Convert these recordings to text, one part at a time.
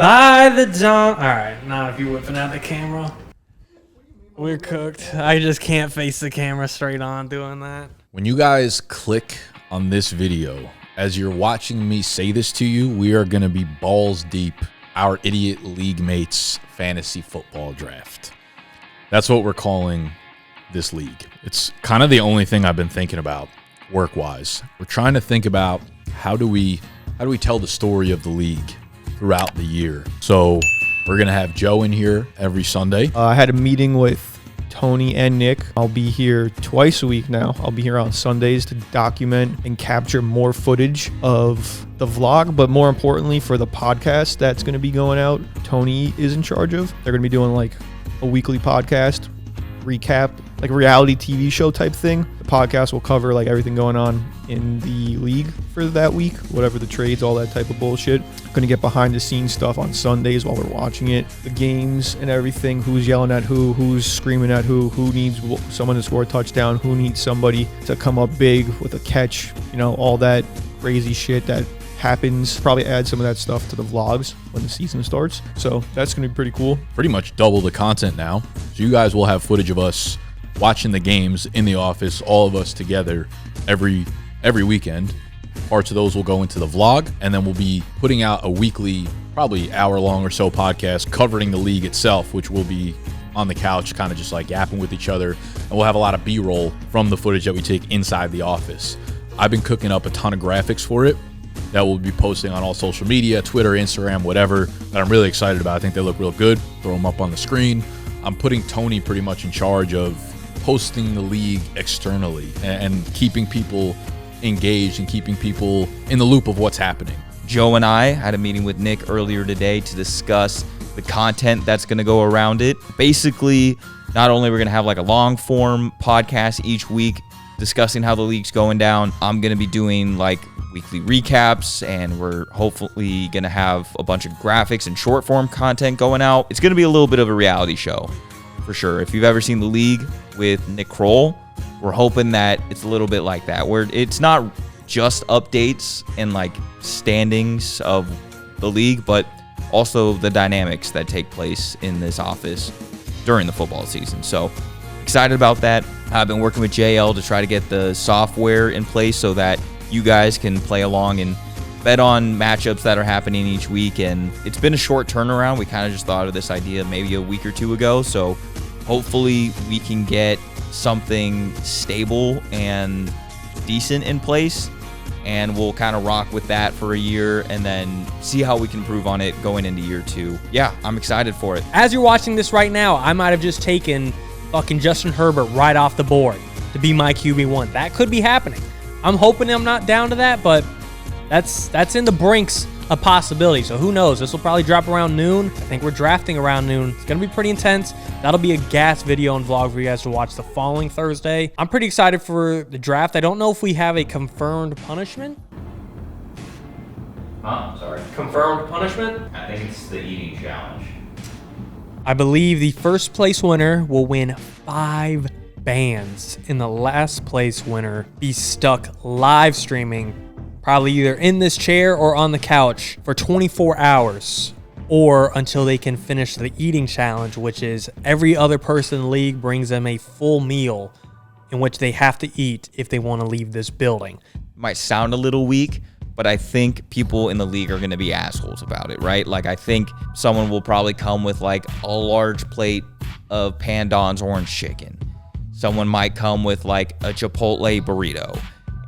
By the dawn. All right, now if you're whipping out the camera, we're cooked. I just can't face the camera straight on doing that. When you guys click on this video, as you're watching me say this to you, we are going to be balls deep our idiot league mates fantasy football draft. That's what we're calling this league. It's kind of the only thing I've been thinking about work-wise. We're trying to think about how do we tell the story of the league throughout the year. So we're going to have Joe in here every Sunday. I had a meeting with Tony and Nick. I'll be here twice a week now. I'll be here on Sundays to document and capture more footage of the vlog, but more importantly for the podcast that's going to be going out, Tony is in charge of. They're going to be doing like a weekly podcast recap, like a reality TV show type thing. The podcast will cover like everything going on in the league for that week, whatever the trades, all that type of bullshit. Going to get behind the scenes stuff on Sundays while we're watching it, the games and everything, who's yelling at who's screaming at who needs someone to score a touchdown, who needs somebody to come up big with a catch, you know, all that crazy shit that happens. Probably add some of that stuff to the vlogs when the season starts. So that's going to be pretty cool. Pretty much double the content now. So you guys will have footage of us watching the games in the office, all of us together every weekend. Parts of those will go into the vlog, and then we'll be putting out a weekly, probably hour-long or so podcast covering the league itself, which will be on the couch, kind of just like yapping with each other. And we'll have a lot of B-roll from the footage that we take inside the office. I've been cooking up a ton of graphics for it that we'll be posting on all social media, Twitter, Instagram, whatever, that I'm really excited about. I think they look real good. Throw them up on the screen. I'm putting Tony pretty much in charge of posting the league externally and keeping people engaged and keeping people in the loop of what's happening. Joe and I had a meeting with Nick earlier today to discuss the content that's going to go around it. Basically, not only we're going to have like a long form podcast each week discussing how the league's going down, I'm going to be doing like weekly recaps, and we're hopefully going to have a bunch of graphics and short form content going out. It's going to be a little bit of a reality show for sure. If you've ever seen The League with Nick Kroll, we're hoping that it's a little bit like that, where it's not just updates and like standings of the league, but also the dynamics that take place in this office during the football season. So excited about that. I've been working with JL to try to get the software in place so that you guys can play along and bet on matchups that are happening each week. And it's been a short turnaround. We kind of just thought of this idea maybe a week or two ago. So hopefully we can get something stable and decent in place, and we'll kind of rock with that for a year and then see how we can improve on it going into year two. Yeah, I'm excited for it. As you're watching this right now, I might have just taken fucking Justin Herbert right off the board to be my QB1. That could be happening. I'm hoping I'm not down to that, but that's in the brinks of possibility. So who knows? This will probably drop around noon. I think we're drafting around noon. It's going to be pretty intense. That'll be a gas video and vlog for you guys to watch the following Thursday. I'm pretty excited for the draft. I don't know if we have a confirmed punishment. Sorry. Confirmed punishment? I think it's the eating challenge. I believe the first place winner will win 5 bands, and the last place winner be stuck live streaming, probably either in this chair or on the couch for 24 hours, or until they can finish the eating challenge, which is every other person in the league brings them a full meal in which they have to eat if they want to leave this building. Might sound a little weak, but I think people in the league are going to be assholes about it, right? Like, I think someone will probably come with like a large plate of Pandan's orange chicken. Someone might come with like a Chipotle burrito.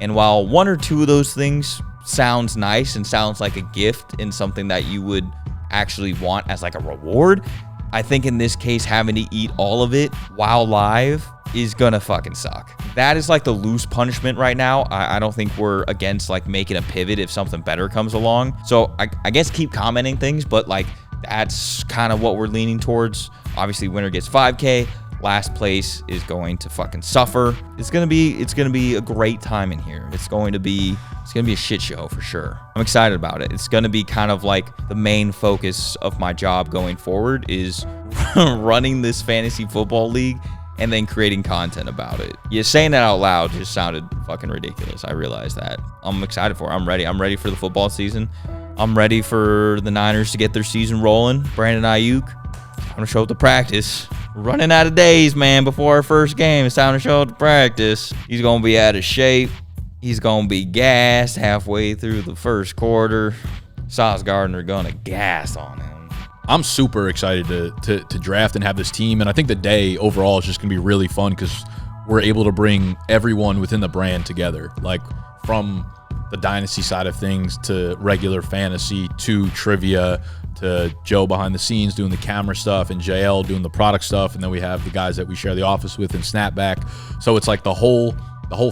And while one or two of those things sounds nice and sounds like a gift and something that you would actually want as like a reward, I think in this case, having to eat all of it while live is gonna fucking suck. That is like the loose punishment right now. I don't think we're against like making a pivot if something better comes along. So I guess keep commenting things, but like that's kind of what we're leaning towards. Obviously, winner gets 5K. Last place is going to fucking suffer. It's gonna be a great time in here. It's gonna be a shit show for sure. I'm excited about it. It's gonna be kind of like the main focus of my job going forward is running this fantasy football league and then creating content about it. Yeah, saying that out loud just sounded fucking ridiculous. I realize that. I'm excited for it. I'm ready. I'm ready for the football season. I'm ready for the Niners to get their season rolling. Brandon Ayuk, I'm gonna show up to practice. We're running out of days, man, before our first game. It's time to show up to practice. He's gonna be out of shape. He's gonna be gassed halfway through the first quarter. Sauce Gardner gonna gas on him. I'm super excited to draft and have this team, and I think the day overall is just gonna be really fun because we're able to bring everyone within the brand together, like from the dynasty side of things to regular fantasy to trivia to Joe behind the scenes doing the camera stuff and JL doing the product stuff, and then we have the guys that we share the office with in Snapback. So it's like the whole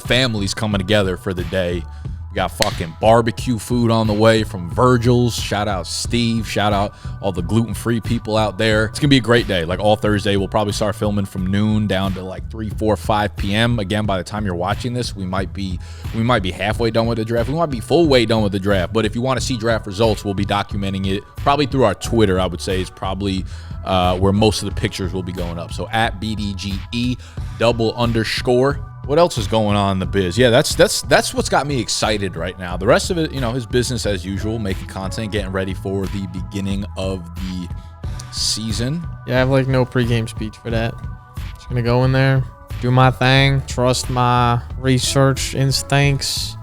family's coming together for the day. We got fucking barbecue food on the way from Virgil's. Shout out Steve. Shout out all the gluten-free people out there. It's gonna be a great day. Like all Thursday, we'll probably start filming from noon down to like 3, 4, 5 p.m. Again, by the time you're watching this, we might be halfway done with the draft. We might be full way done with the draft. But if you want to see draft results, we'll be documenting it probably through our Twitter. I would say is probably where most of the pictures will be going up. So at BDGE _. What else is going on in the biz? Yeah, that's what's got me excited right now. The rest of it, his business as usual, making content, getting ready for the beginning of the season. Yeah, I have like no pregame speech for that. Just gonna go in there, do my thing, trust my research instincts.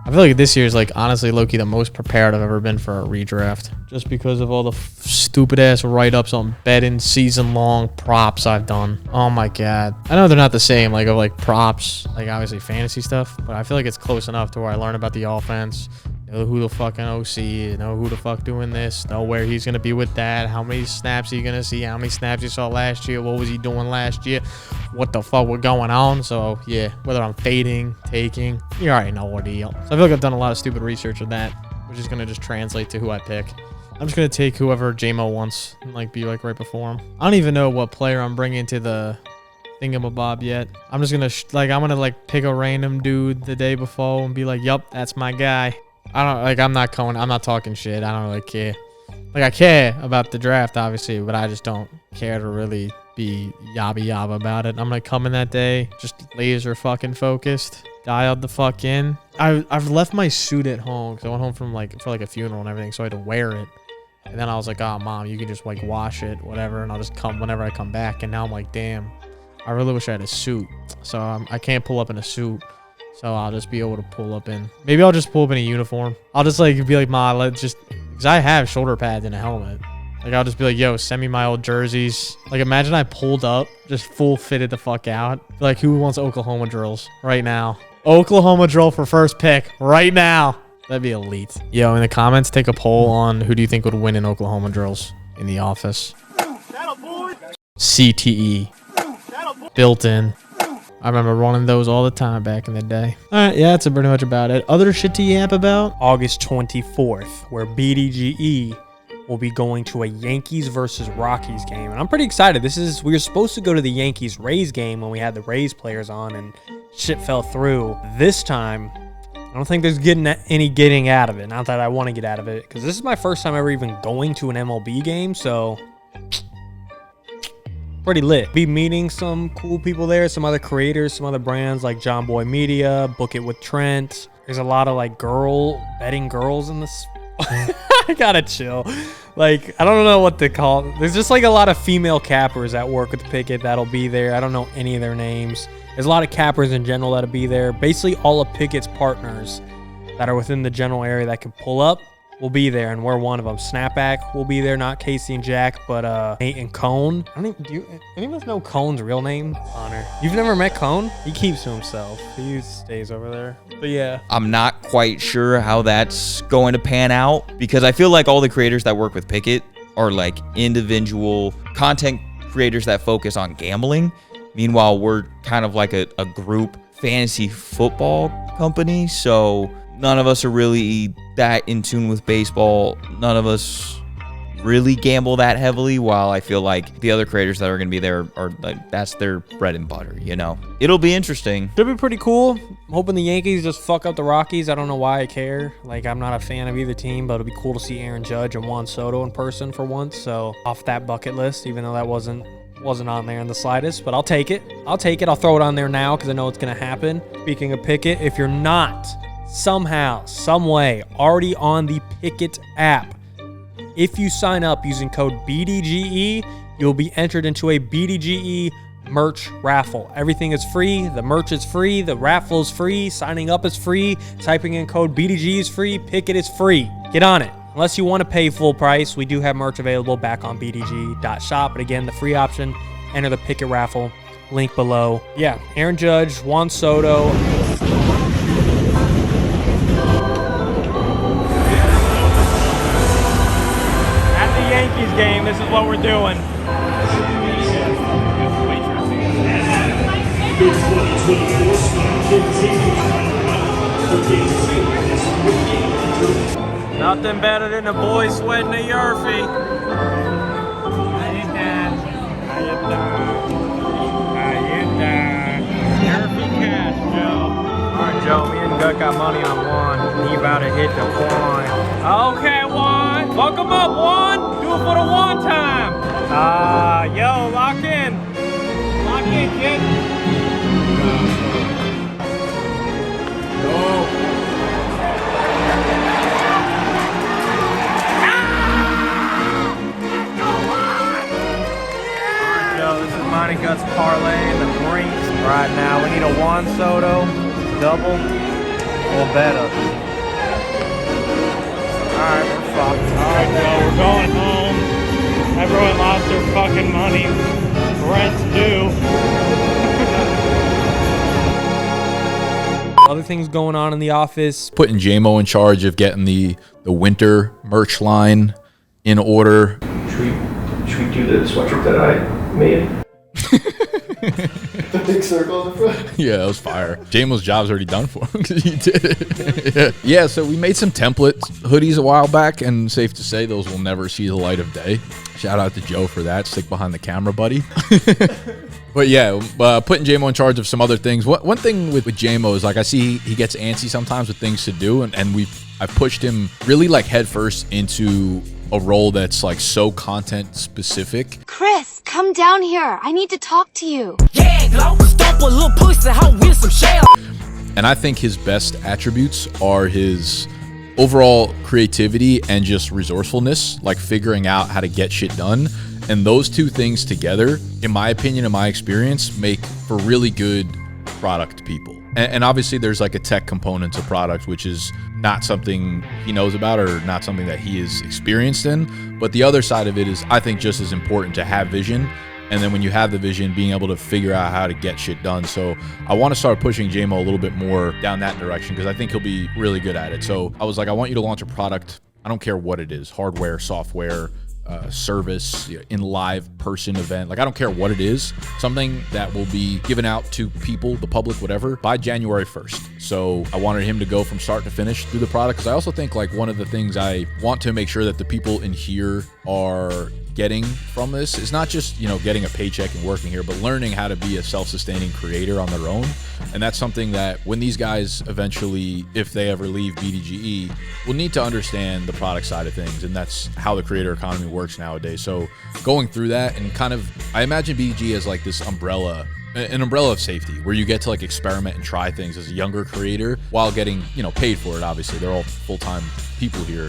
I feel like this year is like honestly low-key the most prepared I've ever been for a redraft. Just because of all the stupid ass write-ups on betting season-long props I've done. Oh my God. I know they're not the same like of like props, like obviously fantasy stuff, but I feel like it's close enough to where I learn about the offense, know who the fucking OC, know who the fuck doing this, know where he's going to be with that, how many snaps are you going to see, how many snaps you saw last year, what was he doing last year, what the fuck was going on. So yeah, whether I'm fading, taking, you already know what deal. So I feel like I've done a lot of stupid research on that, which is going to just translate to who I pick. I'm just going to take whoever JMO wants and like be like right before him. I don't even know what player I'm bringing to the thingamabob yet. I'm just going to I'm going to like pick a random dude the day before and be like, yup, that's my guy. I'm not talking shit. I don't really care. Like, I care about the draft, obviously, but I just don't care to really be yabba about it. I'm gonna come in that day, just laser fucking focused, dialed the fuck in. I've left my suit at home because I went home for a funeral and everything, so I had to wear it. And then I was like, oh, Mom, you can just like wash it, whatever, and I'll just come whenever I come back. And now I'm like, damn, I really wish I had a suit. So I can't pull up in a suit. So I'll just be able to pull up in. Maybe I'll just pull up in a uniform. I'll just like be like, Ma, let's just, because I have shoulder pads and a helmet. Like I'll just be like, yo, send me my old jerseys. Like imagine I pulled up, just full fitted the fuck out. Like who wants Oklahoma drills right now? Oklahoma drill for first pick right now. That'd be elite. Yo, in the comments, take a poll on who do you think would win in Oklahoma drills in the office. CTE. Built in. I remember running those all the time back in the day. All right, yeah, that's pretty much about it. Other shit to yap about? August 24th, where BDGE will be going to a Yankees versus Rockies game. And I'm pretty excited. We were supposed to go to the Yankees-Rays game when we had the Rays players on and shit fell through. This time, I don't think there's any getting out of it. Not that I want to get out of it, because this is my first time ever even going to an MLB game, so pretty lit. Be meeting some cool people there, some other creators, some other brands like John Boy Media, Book It with Trent. There's a lot of like betting girls in this. I gotta chill. Like, I don't know what to call it. There's just like a lot of female cappers that work with Pickett that'll be there. I don't know any of their names. There's a lot of cappers in general that'll be there. Basically, all of Pickett's partners that are within the general area that can pull up will be there, and we're one of them. Snapback will be there, not Casey and Jack, but Nate and Cone. Do any of us know Cone's real name? Honor. You've never met Cone? He keeps to himself. He stays over there. But yeah. I'm not quite sure how that's going to pan out, because I feel like all the creators that work with Pickett are like individual content creators that focus on gambling. Meanwhile, we're kind of like a group fantasy football company, so none of us are really that in tune with baseball. None of us really gamble that heavily, while I feel like the other creators that are going to be there are like, that's their bread and butter, you know? It'll be interesting. Should be pretty cool. I'm hoping the Yankees just fuck up the Rockies. I don't know why I care. Like, I'm not a fan of either team, but it'll be cool to see Aaron Judge and Juan Soto in person for once. So, off that bucket list, even though that wasn't Wasn't on there in the slightest, but I'll take it. I'll throw it on there now because I know it's going to happen. Speaking of Pickett, if you're not somehow, some way already on the Pickett app, if you sign up using code BDGE, you'll be entered into a BDGE merch raffle. Everything is free. The merch is free. The raffle is free. Signing up is free. Typing in code BDGE is free. Pickett is free. Get on it. Unless you want to pay full price, we do have merch available back on bdg.shop. But again, the free option, enter the Pickett raffle, link below. Yeah, Aaron Judge, Juan Soto. At the Yankees game, this is what we're doing. Nothing better than a boy sweating a Yerfie. How you doing? How you doing? Yerfie cash, Joe. All right, Joe, me and Gut got money on Juan. He about to hit the Juan. Okay, Juan. Welcome up, Juan. Do it for the Juan time. Yo, lock in. Lock in, kid. Go. Monty Guts parlay in the Brinks right now. We need a Juan Soto double or better. Alright, we're fucked. Alright, Joe, we're going home. Everyone lost their fucking money. Rent's due. Other things going on in the office. Putting JMO in charge of getting the winter merch line in order. Should we do the sweatshirt that I made? The big circle in the front. Yeah, that was fire. JMO's job's already done for him because he did it. Yeah, so we made some template hoodies a while back, and safe to say those will never see the light of day. Shout out to Joe for that. Stick behind the camera, buddy. But yeah, putting JMO in charge of some other things. One thing with JMO is, like, I see he gets antsy sometimes with things to do, and I've pushed him really like headfirst into a role that's like so content specific. Chris, come down here. I need to talk to you. And I think his best attributes are his overall creativity and just resourcefulness, like figuring out how to get shit done. And those two things together, in my opinion, in my experience, make for really good product people. And obviously there's like a tech component to product, which is not something he knows about or not something that he is experienced in. But the other side of it is, I think, just as important to have vision. And then when you have the vision, being able to figure out how to get shit done. So I want to start pushing JMO a little bit more down that direction because I think he'll be really good at it. So I was like, I want you to launch a product. I don't care what it is, hardware, software, service, in live person event. Like, I don't care what it is, something that will be given out to people, the public, whatever, by January 1st. So I wanted him to go from start to finish through the product, because I also think, like, one of the things I want to make sure that the people in here are getting from this is not just, getting a paycheck and working here, but learning how to be a self-sustaining creator on their own. And that's something that when these guys eventually, if they ever leave BDGE, will need to understand the product side of things. And that's how the creator economy works nowadays. So going through that and kind of, I imagine BDGE as like this umbrella, an umbrella of safety where you get to like experiment and try things as a younger creator while getting, paid for it. Obviously, they're all full-time people here.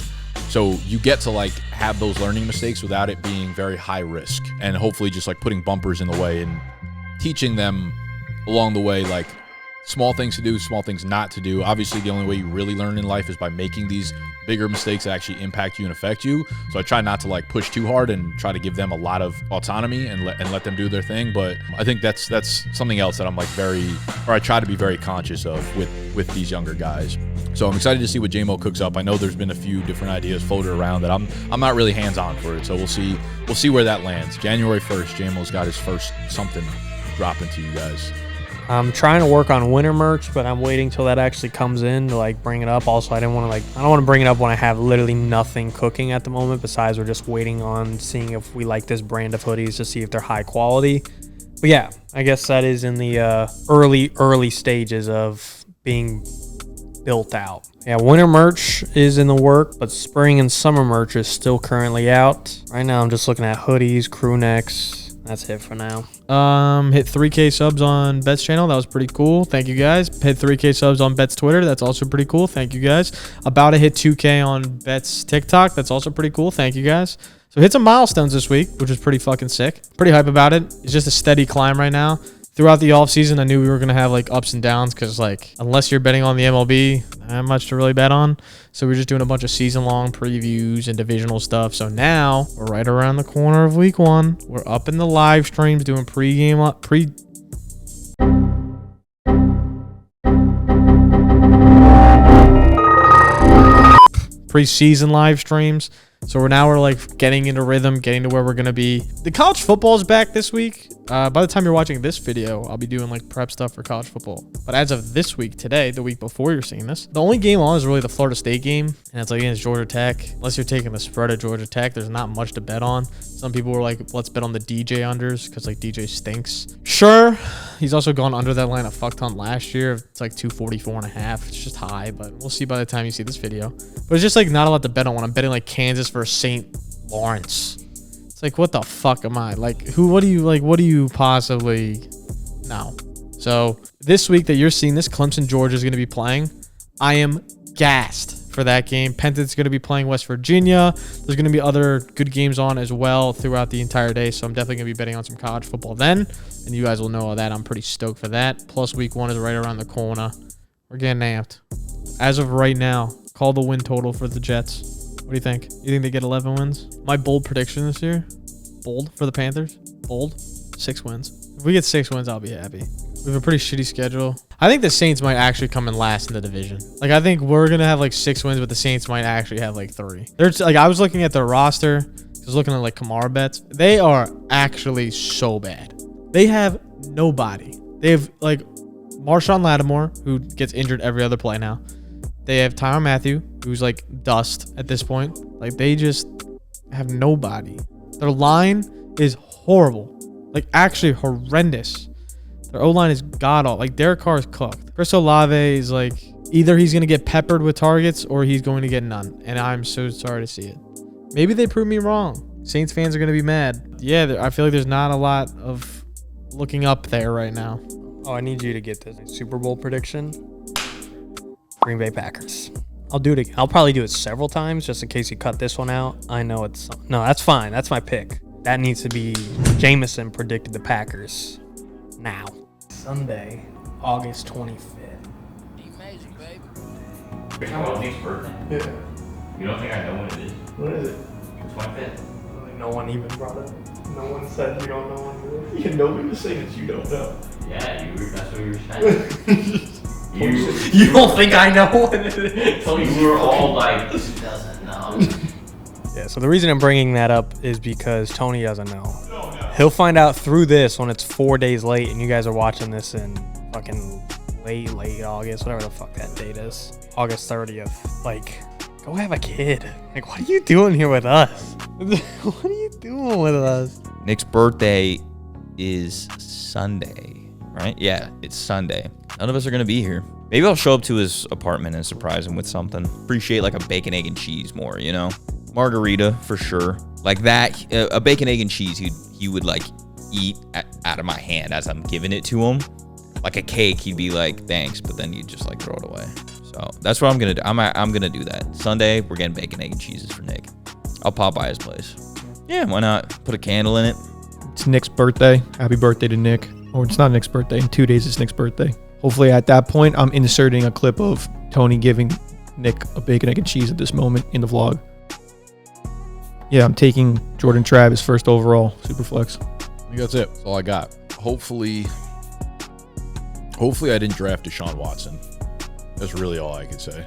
So you get to like have those learning mistakes without it being very high risk, and hopefully just like putting bumpers in the way and teaching them along the way, like small things to do, small things not to do. Obviously, the only way you really learn in life is by making these bigger mistakes that actually impact you and affect you. So I try not to like push too hard and try to give them a lot of autonomy and let them do their thing. But I think that's something else that I'm like I try to be very conscious of with these younger guys. So I'm excited to see what JMO cooks up. I know there's been a few different ideas floated around that I'm not really hands-on for it. So we'll see where that lands. January 1st, JMO's got his first something dropping to you guys. I'm trying to work on winter merch, but I'm waiting till that actually comes in to like bring it up. Also, I don't want to bring it up when I have literally nothing cooking at the moment. Besides, we're just waiting on seeing if we like this brand of hoodies to see if they're high quality. But yeah, I guess that is in the early stages of being built out. Yeah, winter merch is in the work, but spring and summer merch is still currently out. Right now, I'm just looking at hoodies, crew necks. That's it for now. Hit 3K subs on Bet's channel. That was pretty cool. Thank you guys. Hit 3K subs on Bet's Twitter. That's also pretty cool. Thank you guys. About to hit 2K on Bet's TikTok. That's also pretty cool. Thank you guys. So hit some milestones this week, which is pretty fucking sick. Pretty hype about it. It's just a steady climb right now. Throughout the offseason, I knew we were going to have like ups and downs because like unless you're betting on the MLB, not much to really bet on. So we're just doing a bunch of season-long previews and divisional stuff. So now we're right around the corner of week 1. We're up in the live streams doing preseason live streams. So we're like getting into rhythm, getting to where we're going to be. The college football is back this week. By the time you're watching this video, I'll be doing like prep stuff for college football. But as of this week, today, the week before you're seeing this, the only game on is really the Florida State game. And it's like against Georgia Tech. Unless you're taking the spread of Georgia Tech, there's not much to bet on. Some people were like, let's bet on the DJ unders because like DJ stinks. Sure. He's also gone under that line a fuck ton last year. It's like 244.5. It's just high, but we'll see by the time you see this video. But it's just like not a lot to bet on when I'm betting like Kansas versus St. Lawrence. It's like, what the fuck am I? Like, what do you possibly know? So this week that you're seeing this, Clemson, Georgia is going to be playing. I am gassed for that game. Penn State's going to be playing West Virginia. There's going to be other good games on as well throughout the entire day. So I'm definitely going to be betting on some college football then. And you guys will know all that. I'm pretty stoked for that. Plus week 1 is right around the corner. We're getting amped. As of right now, call the win total for the Jets. What do you think? You think they get 11 wins? My bold prediction this year, bold for the Panthers, bold, 6 wins. If we get 6 wins, I'll be happy. We have a pretty shitty schedule. I think the Saints might actually come in last in the division. Like, I think we're going to have like 6 wins, but the Saints might actually have like 3. There's like, I was looking at their roster. I was looking at like Kamara bets. They are actually so bad. They have nobody. They have like Marshawn Lattimore, who gets injured every other play now. They have Tyrann Mathieu, who's like dust at this point. Like, they just have nobody. Their line is horrible. Like, actually horrendous. Their O-line is god-awful. Like, Derek Carr is cooked. Chris Olave is like, either he's going to get peppered with targets or he's going to get none. And I'm so sorry to see it. Maybe they prove me wrong. Saints fans are going to be mad. Yeah, I feel like there's not a lot of looking up there right now. Oh, I need you to get this Super Bowl prediction. Green Bay Packers. I'll do it again. I'll probably do it several times just in case you cut this one out. I know it's... No, that's fine. That's my pick. That needs to be... Jameson predicted the Packers. Now. Sunday, August 25th. Amazing, baby. You're talking about Nick's birthday? Yeah. You don't think I know when it is? When is it? The 25th. Like, no one even brought it. No one said you don't know when it is. Yeah, nobody was saying that you don't know. Yeah, that's what you were saying. You don't think I know what it is? So you were all like, he doesn't know. Yeah, so the reason I'm bringing that up is because Tony doesn't know. He'll find out through this when it's 4 days late and you guys are watching this in fucking late August, whatever the fuck that date is. August 30th. Like, go have a kid. Like, what are you doing here with us? What are you doing with us? Nick's birthday is Sunday, right? Yeah, it's Sunday. None of us are going to be here. Maybe I'll show up to his apartment and surprise him with something. Appreciate like a bacon, egg, and cheese more, you know? Margarita, for sure. Like that, a bacon, egg, and cheese he would like eat out of my hand as I'm giving it to him. Like a cake, he'd be like, thanks, but then you'd just like throw it away. So that's what I'm going to do. I'm going to do that. Sunday, we're getting bacon, egg, and cheeses for Nick. I'll pop by his place. Yeah, why not? Put a candle in it. It's Nick's birthday. Happy birthday to Nick. Or it's not Nick's birthday. In 2 days, it's Nick's birthday. Hopefully at that point, I'm inserting a clip of Tony giving Nick a bacon, egg, and cheese at this moment in the vlog. Yeah, I'm taking Jordan Travis first overall, Superflex. I think that's it. That's all I got. Hopefully I didn't draft Deshaun Watson. That's really all I could say.